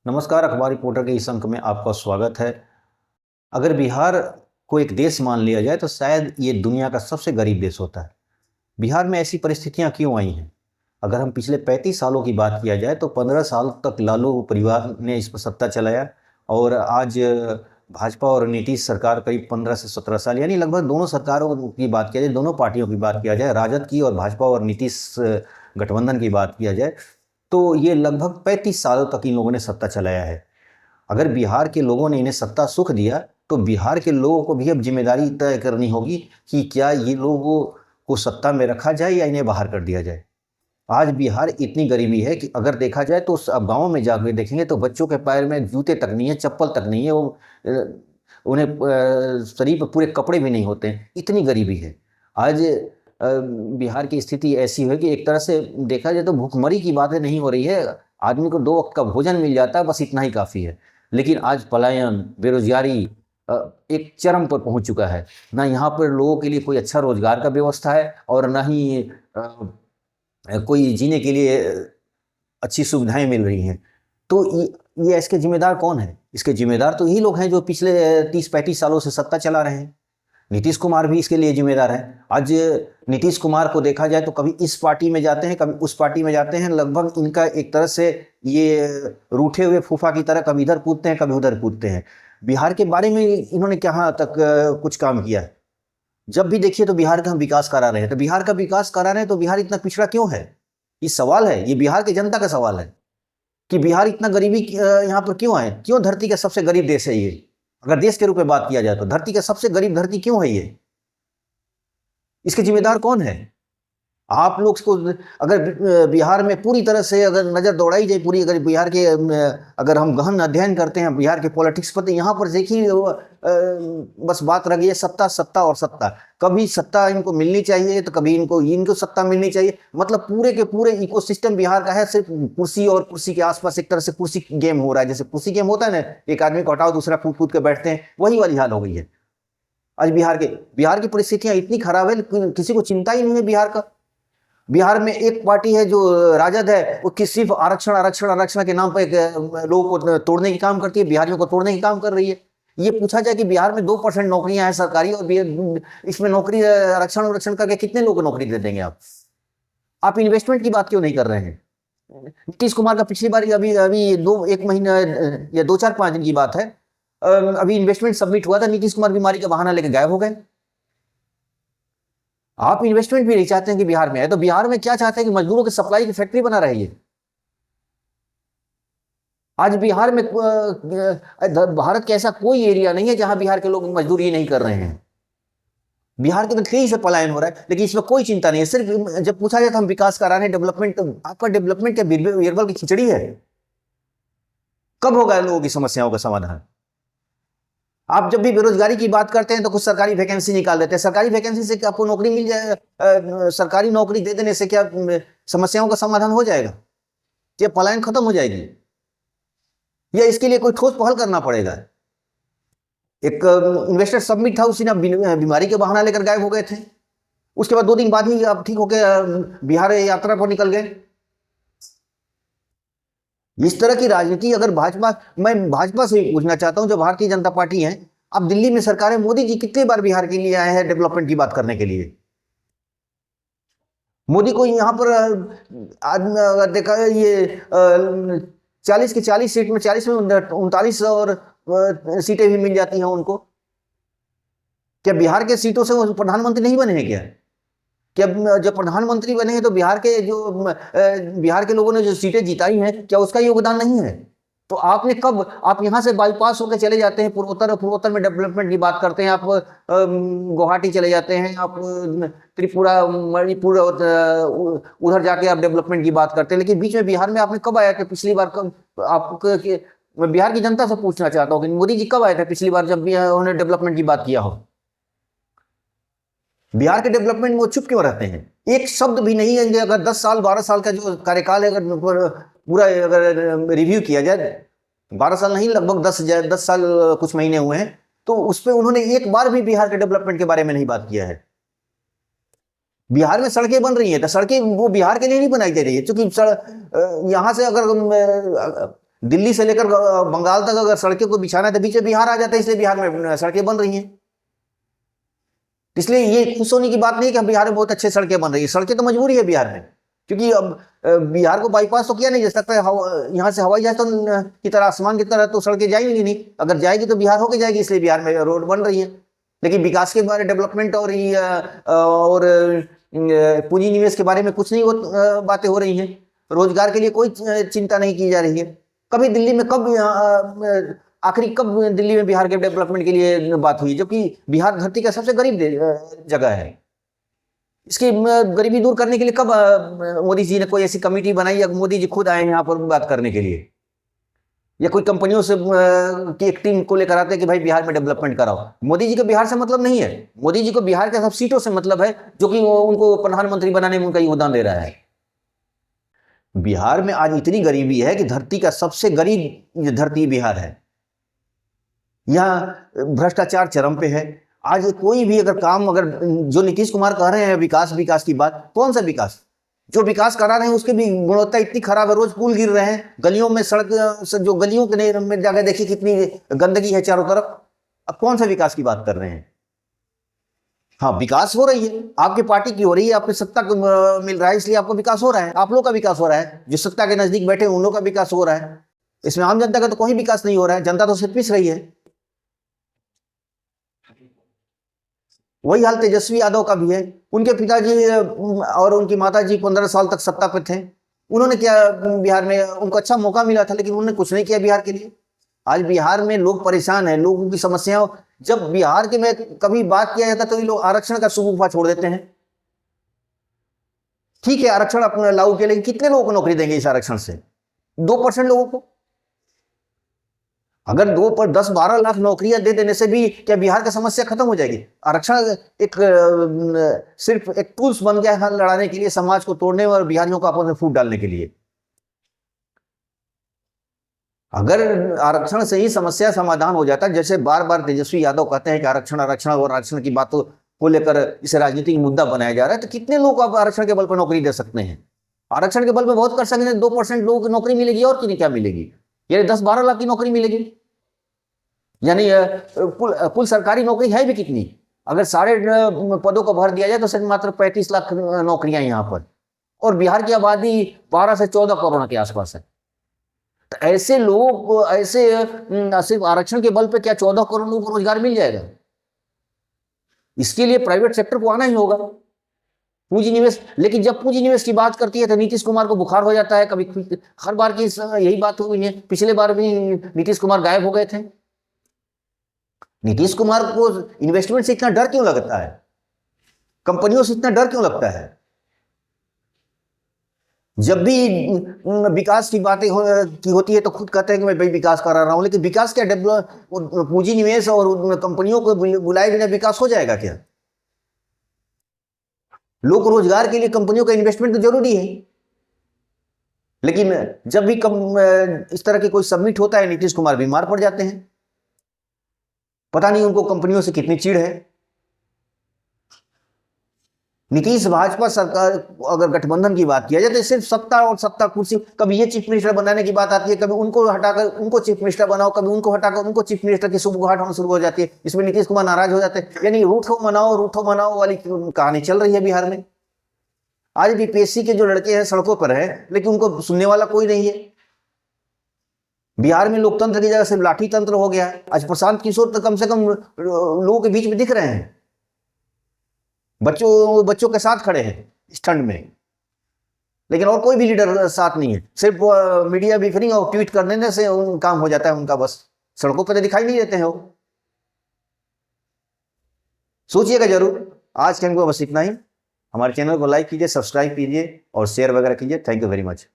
नमस्कार, अखबार रिपोर्टर के इस अंक में आपका स्वागत है। अगर बिहार को एक देश मान लिया जाए तो शायद ये दुनिया का सबसे गरीब देश होता है। बिहार में ऐसी परिस्थितियां क्यों आई हैं? अगर हम पिछले 35 सालों की बात किया जाए तो 15 साल तक लालू परिवार ने इस पर सत्ता चलाया और आज भाजपा और नीतीश सरकार करीब 15 से 17 साल, यानी लगभग दोनों सरकारों की बात किया जाए, दोनों पार्टियों की बात किया जाए, राजद की और भाजपा और नीतीश गठबंधन की बात किया जाए तो ये लगभग 35 सालों तक इन लोगों ने सत्ता चलाया है। अगर बिहार के लोगों ने इन्हें सत्ता सुख दिया तो बिहार के लोगों को भी अब जिम्मेदारी तय करनी होगी कि क्या ये लोगों को सत्ता में रखा जाए या इन्हें बाहर कर दिया जाए। आज बिहार इतनी गरीबी है कि अगर देखा जाए तो अब गाँव में जाकर देखेंगे तो बच्चों के पैर में जूते तक नहीं है, चप्पल तक नहीं है, उन्हें शरीर पर पूरे कपड़े भी नहीं होते हैं, इतनी गरीबी है। आज बिहार की स्थिति ऐसी है कि एक तरह से देखा जाए तो भूखमरी की बातें नहीं हो रही है, आदमी को 2 वक्त का भोजन मिल जाता है, बस इतना ही काफ़ी है। लेकिन आज पलायन, बेरोजगारी एक चरम पर पहुंच चुका है। ना यहाँ पर लोगों के लिए कोई अच्छा रोजगार का व्यवस्था है और ना ही कोई जीने के लिए अच्छी सुविधाएं मिल रही हैं। तो ये इसके जिम्मेदार कौन है? इसके जिम्मेदार तो यही लोग हैं जो पिछले 30-35 सालों से सत्ता चला रहे हैं। नीतीश कुमार भी इसके लिए जिम्मेदार है। आज नीतीश कुमार को देखा जाए तो कभी इस पार्टी में जाते हैं, कभी उस पार्टी में जाते हैं। लगभग इनका एक तरह से ये रूठे हुए फूफा की तरह कभी इधर कूदते हैं, कभी उधर कूदते हैं। बिहार के बारे में इन्होंने कहाँ तक कुछ काम किया है? जब भी देखिए तो बिहार का हम विकास करा रहे हैं, तो बिहार का विकास करा रहे हैं तो बिहार इतना पिछड़ा क्यों है? ये सवाल है, ये बिहार की जनता का सवाल है कि बिहार इतना गरीबी यहाँ पर क्यों है? क्यों धरती का सबसे गरीब देश है ये? अगर देश के रूप में बात किया जाए तो धरती का सबसे गरीब धरती क्यों है ये? इसके जिम्मेदार कौन है? आप लोग को अगर बिहार में पूरी तरह से अगर नज़र दौड़ाई जाए, पूरी अगर बिहार के अगर हम गहन अध्ययन करते हैं बिहार के पॉलिटिक्स पर, तो यहाँ पर देखिए बस बात रह गई है सत्ता, सत्ता और सत्ता। कभी सत्ता इनको मिलनी चाहिए तो कभी इनको सत्ता मिलनी चाहिए। मतलब पूरे के पूरे इकोसिस्टम बिहार का है सिर्फ कुर्सी और कुर्सी के आसपास एक तरह से कुर्सी गेम हो रहा है। जैसे कुर्सी गेम होता है ना, एक आदमी को हटाओ दूसरा कूद कूद के बैठते हैं, वही वाली हाल हो गई है आज बिहार की परिस्थितियां इतनी खराब है, किसी को चिंता ही नहीं है बिहार का। बिहार में एक पार्टी है जो राजद है, वो सिर्फ आरक्षण आरक्षण आरक्षण के नाम पर लोगों को तोड़ने की काम करती है, बिहारियों को तोड़ने की काम कर रही है। ये पूछा जाए कि बिहार में 2% नौकरियां हैं सरकारी, और इसमें नौकरी आरक्षण आरक्षण करके कितने लोगों को नौकरी दे देंगे आप इन्वेस्टमेंट की बात क्यों नहीं कर रहे हैं? नीतीश कुमार का पिछली बार अभी अभी 1 महीना या 2-4-5 दिन की बात है, अभी इन्वेस्टमेंट सबमिट हुआ था, नीतीश कुमार बीमारी का बहाना लेकर गायब हो गए। आप इन्वेस्टमेंट भी नहीं चाहते हैं कि बिहार में है, तो बिहार में क्या चाहते हैं कि मजदूरों की सप्लाई की फैक्ट्री बना रही है। आज बिहार में भारत का ऐसा कोई एरिया नहीं है जहां बिहार के लोग मजदूरी नहीं कर रहे हैं। बिहार के तो तेजी से पलायन हो रहा है, लेकिन इसमें कोई चिंता नहीं है। सिर्फ जब पूछा जाए तो हम विकास करा रहे हैं, डेवलपमेंट, तो आपका डेवलपमेंट क्या बीरबल की खिचड़ी है? कब होगा लोगों की समस्याओं का समाधान? आप जब भी बेरोजगारी की बात करते हैं तो कुछ सरकारी वैकेंसी निकाल देते हैं। सरकारी वैकेंसी से क्या आपको नौकरी मिल जाए? सरकारी नौकरी दे देने से क्या समस्याओं का समाधान हो जाएगा? क्या पलायन खत्म हो जाएगी? या इसके लिए कोई ठोस पहल करना पड़ेगा? एक इन्वेस्टर सबमिट था, उसी ने बीमारी के बहाना लेकर गायब हो गए थे। उसके बाद 2 दिन बाद ही आप ठीक होकर बिहार यात्रा पर निकल गए। इस तरह की राजनीति अगर मैं भाजपा से पूछना चाहता हूं, जो भारतीय जनता पार्टी है, अब दिल्ली में सरकार है, मोदी जी कितनी बार बिहार के लिए आए हैं डेवलपमेंट की बात करने के लिए? मोदी को यहाँ पर अगर देखा ये 40 की 40 सीट में 40 में 39 और सीटें भी मिल जाती हैं उनको। क्या बिहार के सीटों से वो प्रधानमंत्री नहीं बने हैं क्या? क्या जब प्रधानमंत्री बने हैं तो बिहार के लोगों ने जो सीटें जिताई हैं, क्या उसका योगदान नहीं है? तो आपने कब, आप यहाँ से बाईपास होकर चले जाते हैं पूर्वोत्तर में डेवलपमेंट की बात करते हैं, आप गुवाहाटी चले जाते हैं, आप त्रिपुरा, मणिपुर, उधर जाके आप डेवलपमेंट की बात करते हैं, लेकिन बीच में बिहार में आपने कब आया कि पिछली बार कब आपको, मैं बिहार की जनता से पूछना चाहता हूँ कि मोदी जी कब आए थे पिछली बार जब भी उन्होंने डेवलपमेंट की बात किया हो? बिहार के डेवलपमेंट में वो चुप क्यों रहते हैं? एक शब्द भी नहीं है। अगर 10 साल 12 साल का जो कार्यकाल है, अगर पूरा अगर रिव्यू किया जाए, 12 साल नहीं, लगभग 10 साल कुछ महीने हुए हैं, तो उस पर उन्होंने एक बार भी बिहार के डेवलपमेंट के बारे में नहीं बात किया है। बिहार में सड़कें बन रही हैं तो सड़कें वो बिहार के लिए नहीं बनाई जा रही है, क्योंकि यहाँ से अगर दिल्ली से लेकर बंगाल तक अगर सड़कें को बिछाना है तो बीच में बिहार आ जाता है, इसलिए बिहार में सड़कें बन रही हैं। इसलिए ये खुश होने की बात नहीं है कि हम बिहार में बहुत अच्छे सड़कें बन रही है, सड़कें तो मजबूरी है बिहार में, क्योंकि अब बिहार को बाईपास तो किया नहीं जा सकता। यहाँ से हवाई जहाज तो की तरह, आसमान की तरह तो सड़कें जाएंगी नहीं, अगर जाएगी तो बिहार होके जाएगी, इसलिए बिहार में रोड बन रही है। लेकिन विकास के बारे, डेवलपमेंट और पूंजी निवेश के बारे में कुछ नहीं बातें हो रही हैं। रोजगार के लिए कोई चिंता नहीं की जा रही है। कभी दिल्ली में आखिरी कब दिल्ली में बिहार के डेवलपमेंट के लिए बात हुई, जबकि बिहार धरती का सबसे गरीब जगह है। इसकी गरीबी दूर करने के लिए कब मोदी जी ने कोई ऐसी कमेटी बनाई, या मोदी जी खुद आए यहाँ पर बात करने के लिए, या कोई कंपनियों से की एक टीम को लेकर आते हैं कि भाई बिहार में डेवलपमेंट कराओ? मोदी जी को बिहार से मतलब नहीं है, मोदी जी को बिहार के सब सीटों से मतलब है, जो कि उनको प्रधानमंत्री बनाने में उनका योगदान दे रहा है। बिहार में आज इतनी गरीबी है कि धरती का सबसे गरीब धरती बिहार है। यहाँ भ्रष्टाचार चरम पे है। आज कोई भी अगर काम, अगर जो नीतीश कुमार कह रहे हैं विकास की बात, कौन सा विकास? जो विकास करा रहे हैं उसकी भी गुणवत्ता इतनी खराब है, रोज पुल गिर रहे हैं, गलियों में सड़क जो गलियों के में जाकर देखिए कितनी गंदगी है चारों तरफ। अब कौन सा विकास की बात कर रहे हैं? हाँ, विकास हो रही है, आपकी पार्टी की हो रही है, आपको सत्ता मिल रहा है, इसलिए आपको विकास हो रहा है, आप लोग का विकास हो रहा है, जो सत्ता के नजदीक बैठे उन लोग का विकास हो रहा है। इसमें आम जनता का तो कोई विकास नहीं हो रहा है, जनता तो सिर्फ पिस रही है। वही हाल तेजस्वी यादव का भी है। उनके पिताजी और उनकी माताजी 15 साल तक सत्ता पे थे, उन्होंने क्या बिहार में, उनको अच्छा मौका मिला था, लेकिन उन्होंने कुछ नहीं किया बिहार के लिए। आज बिहार में लोग परेशान हैं, लोगों की समस्याओं, जब बिहार के में कभी बात किया जाता तो ये लोग आरक्षण का सुगुफा छोड़ देते हैं। ठीक है, आरक्षण अपना लागू किया, लेकिन कितने लोगों को नौकरी देंगे इस आरक्षण से? 2% लोगों को। अगर 2 पर 10-12 लाख नौकरियां दे देने से भी क्या बिहार की समस्या खत्म हो जाएगी? आरक्षण सिर्फ एक टूल्स बन गया है लड़ाने के लिए, समाज को तोड़ने और बिहारियों को आपस में फूट डालने के लिए। अगर आरक्षण से ही समस्या समाधान हो जाता, जैसे बार बार तेजस्वी यादव कहते हैं कि आरक्षण आरक्षण और आरक्षण की बातों को लेकर इसे राजनीतिक मुद्दा बनाया जा रहा है, तो कितने लोग आप आरक्षण के बल पर नौकरी दे सकते हैं? आरक्षण के बल पर बहुत कर सकते हैं, 2% लोगों की नौकरी मिलेगी, और किन्हें क्या मिलेगी? यानी 10-12 लाख की नौकरी मिलेगी। यानी कुल सरकारी नौकरी है भी कितनी? अगर सारे पदों को भर दिया जाए तो सिर्फ मात्र 35 लाख नौकरियां यहाँ पर, और बिहार की आबादी 12 से 14 करोड़ के आसपास है। तो ऐसे लोग, ऐसे सिर्फ आरक्षण के बल पे क्या 14 करोड़ लोगों को रोजगार मिल जाएगा? इसके लिए प्राइवेट सेक्टर को आना ही होगा, पूंजी निवेश। लेकिन जब पूंजी निवेश की बात करती है तो नीतीश कुमार को बुखार हो जाता है। कभी हर बार की यही बात हुई है, पिछले बार भी नीतीश कुमार गायब हो गए थे। नीतीश कुमार को इन्वेस्टमेंट से इतना डर क्यों लगता है? कंपनियों से इतना डर क्यों लगता है? जब भी विकास की बातें होती है तो खुद कहते हैं कि मैं भाई विकास करा रहा हूं, लेकिन विकास क्या, पूंजी निवेश और कंपनियों को बुलाए बिना विकास हो जाएगा क्या? लोग रोजगार के लिए कंपनियों का इन्वेस्टमेंट तो जरूरी है, लेकिन जब भी इस तरह के कोई सबमिट होता है, नीतीश कुमार बीमार पड़ जाते हैं। पता नहीं उनको कंपनियों से कितनी चिढ़ है। नीतीश भाजपा सरकार, अगर गठबंधन की बात किया जाए तो सिर्फ सत्ता और सत्ता कुर्सी, कभी ये चीफ मिनिस्टर बनाने की बात आती है, कभी उनको हटाकर उनको चीफ मिनिस्टर बनाओ, कभी उनको हटाकर उनको चीफ मिनिस्टर की सुबुगाहट होना शुरू हो जाती है। इसमें नीतीश कुमार नाराज हो जाते हैं। यानी रूठो मनाओ वाली कहानी चल रही है बिहार में। आज बीपीएससी के जो लड़के हैं सड़कों पर है, लेकिन उनको सुनने वाला कोई नहीं है। बिहार में लोकतंत्र की जगह सिर्फ लाठी तंत्र हो गया है। आज प्रशांत किशोर तो कम से कम लोगों के बीच में दिख रहे हैं, बच्चों के साथ खड़े हैं इस ठंड में, लेकिन और कोई भी लीडर साथ नहीं है। सिर्फ मीडिया ब्रीफिंग और ट्वीट करने से काम हो जाता है उनका, बस सड़कों पर तो दिखाई नहीं देते हैं वो। सोचिएगा जरूर। आज के हमको बस इतना ही। हमारे चैनल को लाइक कीजिए, सब्सक्राइब कीजिए और शेयर वगैरह कीजिए। Thank you very much.